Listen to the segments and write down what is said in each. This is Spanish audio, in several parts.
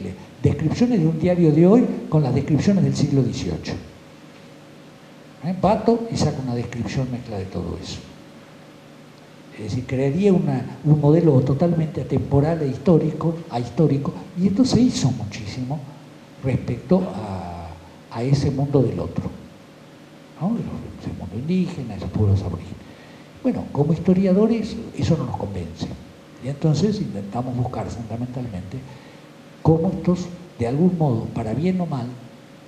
mezcle descripciones de un diario de hoy con las descripciones del siglo XVIII. Bato y saca una descripción mezcla de todo eso. Es decir, crearía un modelo totalmente atemporal e histórico, y esto se hizo muchísimo respecto a ese mundo del otro, ¿no? Ese mundo indígena, esos pueblos aborígenes. Bueno, como historiadores eso no nos convence, y entonces intentamos buscar fundamentalmente cómo estos, de algún modo, para bien o mal,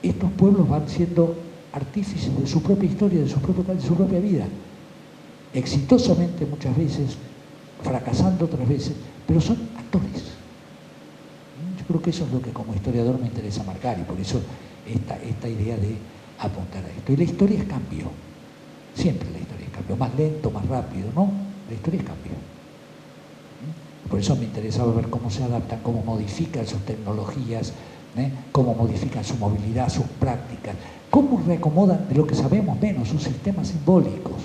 estos pueblos van siendo artífices de su propia historia, de su propia vida, exitosamente muchas veces, fracasando otras veces, pero son actores. Yo creo que eso es lo que como historiador me interesa marcar, y por eso esta idea de apuntar a esto. Y la historia es cambio, siempre la historia es cambio, más lento, más rápido, ¿no? La historia es cambio. Por eso me interesaba ver cómo se adaptan, cómo modifican sus tecnologías, cómo modifican su movilidad, sus prácticas, cómo reacomodan de lo que sabemos menos, sus sistemas simbólicos,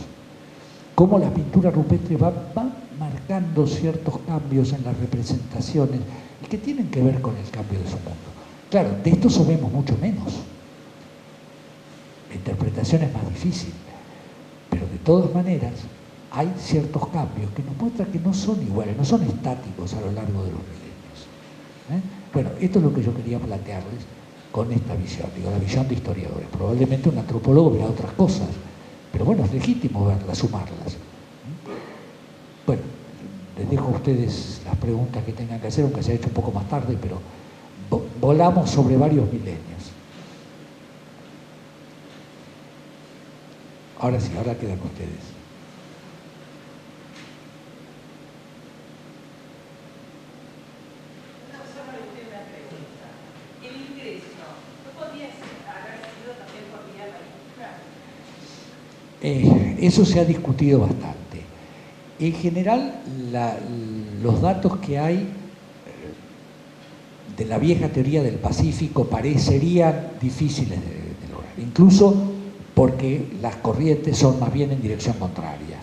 cómo la pintura rupestre va marcando ciertos cambios en las representaciones y que tienen que ver con el cambio de su mundo. Claro, de esto sabemos mucho menos. La interpretación es más difícil, pero de todas maneras hay ciertos cambios que nos muestran que no son iguales, no son estáticos a lo largo de los milenios. Bueno, esto es lo que yo quería plantearles con esta visión, digo, la visión de historiadores. Probablemente un antropólogo verá otras cosas, pero bueno, es legítimo verlas, sumarlas. Bueno, les dejo a ustedes las preguntas que tengan que hacer, aunque se ha hecho un poco más tarde, pero volamos sobre varios milenios. Ahora sí, ahora quedan ustedes. Eso se ha discutido bastante. En general, los datos que hay de la vieja teoría del Pacífico parecerían difíciles de lograr, incluso porque las corrientes son más bien en dirección contraria.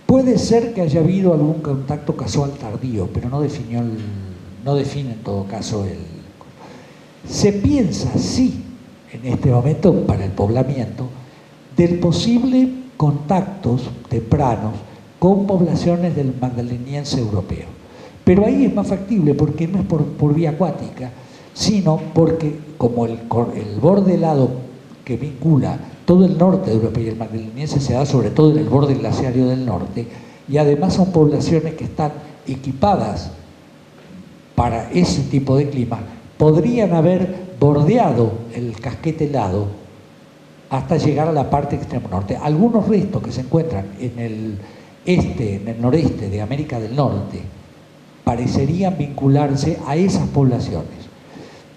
Puede ser que haya habido algún contacto casual tardío, pero no define en todo caso el... Se piensa, sí, en este momento, para el poblamiento, del posible contactos tempranos con poblaciones del magdaleniense europeo. Pero ahí es más factible porque no es por vía acuática, sino porque como el borde helado que vincula todo el norte de Europa y el magdaleniense se da sobre todo en el borde glaciario del norte, y además son poblaciones que están equipadas para ese tipo de clima, podrían haber bordeado el casquete helado hasta llegar a la parte extremo norte. Algunos restos que se encuentran en el noreste de América del Norte parecerían vincularse a esas poblaciones.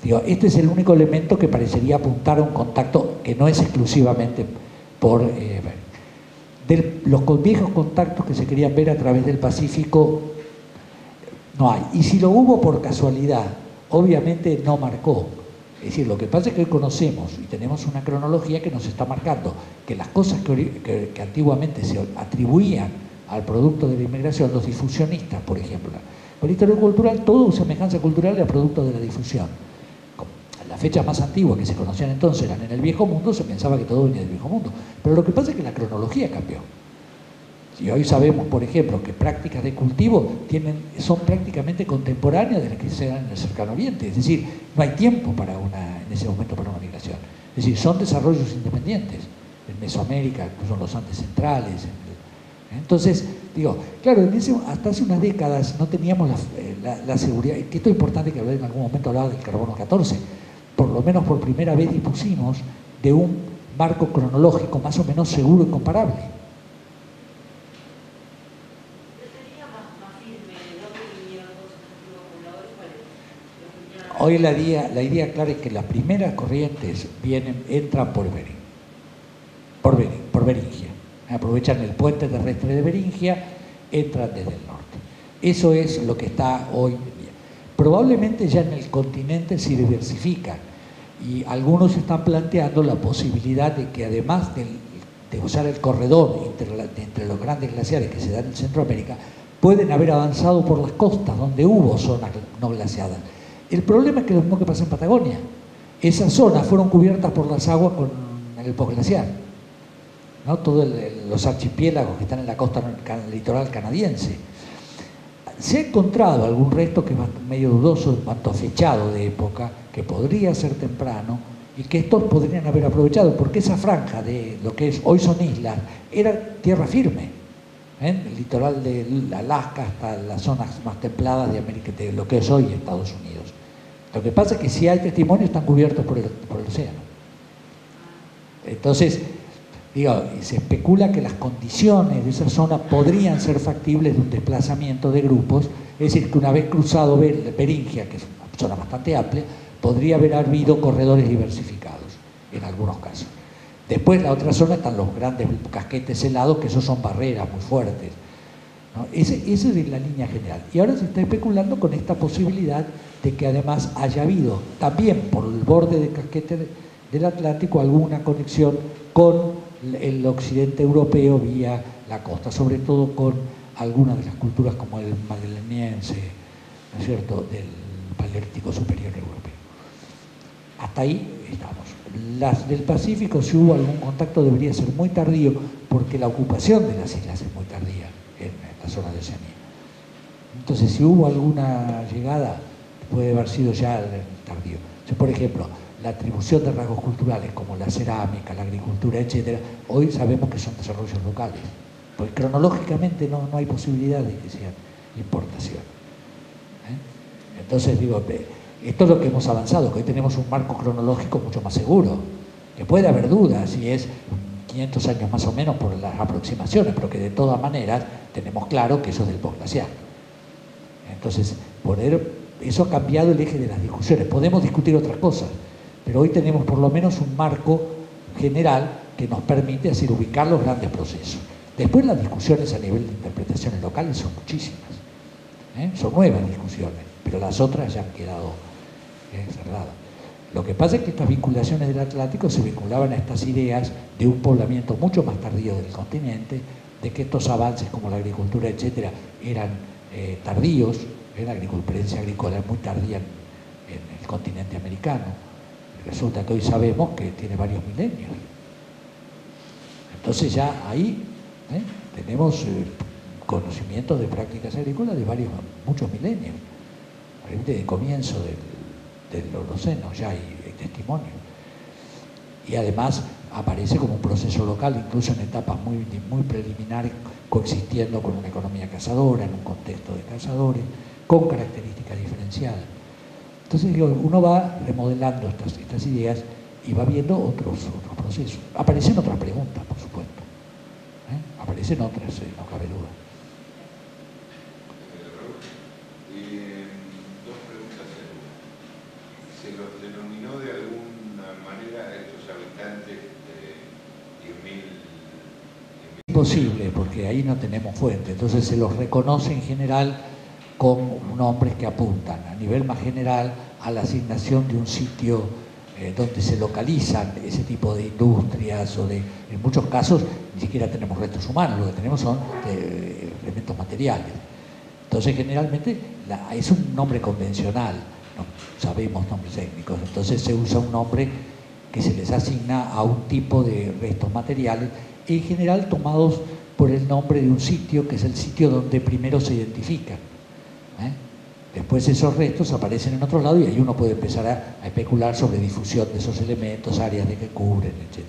Digo, este es el único elemento que parecería apuntar a un contacto que no es exclusivamente por... los viejos contactos que se querían ver a través del Pacífico no hay. Y si lo hubo por casualidad, obviamente no marcó. Es decir, lo que pasa es que hoy conocemos y tenemos una cronología que nos está marcando que las cosas que antiguamente se atribuían al producto de la inmigración, los difusionistas, por ejemplo, por historia cultural, todo semejanza cultural era producto de la difusión. Las fechas más antiguas que se conocían entonces eran en el Viejo Mundo, se pensaba que todo venía del Viejo Mundo. Pero lo que pasa es que la cronología cambió. Y hoy sabemos, por ejemplo, que prácticas de cultivo son prácticamente contemporáneas de las que se dan en el Cercano Oriente. Es decir, no hay tiempo en ese momento para una migración. Es decir, son desarrollos independientes. En Mesoamérica, incluso en los Andes centrales. Entonces, digo, claro, hasta hace unas décadas no teníamos la seguridad, que esto es importante que en algún momento hablaba del carbono 14, por lo menos por primera vez dispusimos de un marco cronológico más o menos seguro y comparable. Hoy la idea clara es que las primeras corrientes entran por Beringia. Aprovechan el puente terrestre de Beringia, entran desde el norte. Eso es lo que está hoy en día. Probablemente ya en el continente se diversifican y algunos están planteando la posibilidad de que además de usar el corredor entre los grandes glaciares que se dan en Centroamérica, pueden haber avanzado por las costas, donde hubo zonas no glaciadas. El problema es que es lo mismo que pasa en Patagonia. Esas zonas fueron cubiertas por las aguas con el posglaciar, ¿no? Todos los archipiélagos que están en la costa litoral canadiense. Se ha encontrado algún resto que es medio dudoso en cuanto a fechado de época, que podría ser temprano, y que estos podrían haber aprovechado, porque esa franja de lo que es hoy son islas, era tierra firme, el litoral de Alaska hasta las zonas más templadas de América, de lo que es hoy Estados Unidos. Lo que pasa es que si hay testimonios están cubiertos por el océano. Entonces, digo, se especula que las condiciones de esa zona podrían ser factibles de un desplazamiento de grupos, es decir, que una vez cruzado Beringia, que es una zona bastante amplia, podría haber habido corredores diversificados, en algunos casos. Después, la otra zona están los grandes casquetes helados, que esos son barreras muy fuertes, ¿no? Esa es la línea general. Y ahora se está especulando con esta posibilidad de que además haya habido, también por el borde del casquete del Atlántico, alguna conexión con el occidente europeo vía la costa, sobre todo con algunas de las culturas como el magdaleniense, ¿no es cierto?, del Paleártico superior europeo. Hasta ahí estamos. Las del Pacífico, si hubo algún contacto, debería ser muy tardío, porque la ocupación de las islas es muy tardía en la zona de Oceanía. Entonces, si hubo alguna llegada, puede haber sido ya tardío. O sea, por ejemplo, la atribución de rasgos culturales como la cerámica, la agricultura, etcétera, hoy sabemos que son desarrollos locales, porque cronológicamente no hay posibilidad de que sean importación. Entonces, digo, esto es lo que hemos avanzado, que hoy tenemos un marco cronológico mucho más seguro, que puede haber dudas si es 500 años más o menos por las aproximaciones, pero que de todas maneras tenemos claro que eso es del posglaciar. Entonces, eso ha cambiado el eje de las discusiones. Podemos discutir otras cosas, pero hoy tenemos por lo menos un marco general que nos permite así ubicar los grandes procesos. Después las discusiones a nivel de interpretaciones locales son muchísimas, son nuevas discusiones, pero las otras ya han quedado cerradas. Lo que pasa es que estas vinculaciones del Atlántico se vinculaban a estas ideas de un poblamiento mucho más tardío del continente, de que estos avances como la agricultura, etcétera, eran tardíos, la experiencia agrícola es muy tardía en el continente americano. Resulta que hoy sabemos que tiene varios milenios. Entonces ya ahí tenemos conocimientos de prácticas agrícolas de muchos milenios. De comienzo del Holoceno ya hay testimonio. Y además aparece como un proceso local, incluso en etapas muy preliminares, coexistiendo con una economía cazadora, en un contexto de cazadores, con características diferenciadas. Entonces uno va remodelando estas ideas y va viendo otros procesos. Aparecen otras preguntas, por supuesto. Aparecen otras, no cabe duda. Dos preguntas en una. ¿Se los denominó de alguna manera a estos habitantes de 10.000? Imposible, porque ahí no tenemos fuente. Entonces se los reconoce en general con nombres que apuntan a nivel más general a la asignación de un sitio donde se localizan ese tipo de industrias o en muchos casos ni siquiera tenemos restos humanos, lo que tenemos son elementos materiales. Entonces generalmente es un nombre convencional, no sabemos nombres técnicos, entonces se usa un nombre que se les asigna a un tipo de restos materiales, en general tomados por el nombre de un sitio, que es el sitio donde primero se identifican. Después esos restos aparecen en otro lado y ahí uno puede empezar a especular sobre difusión de esos elementos, áreas de que cubren, etc.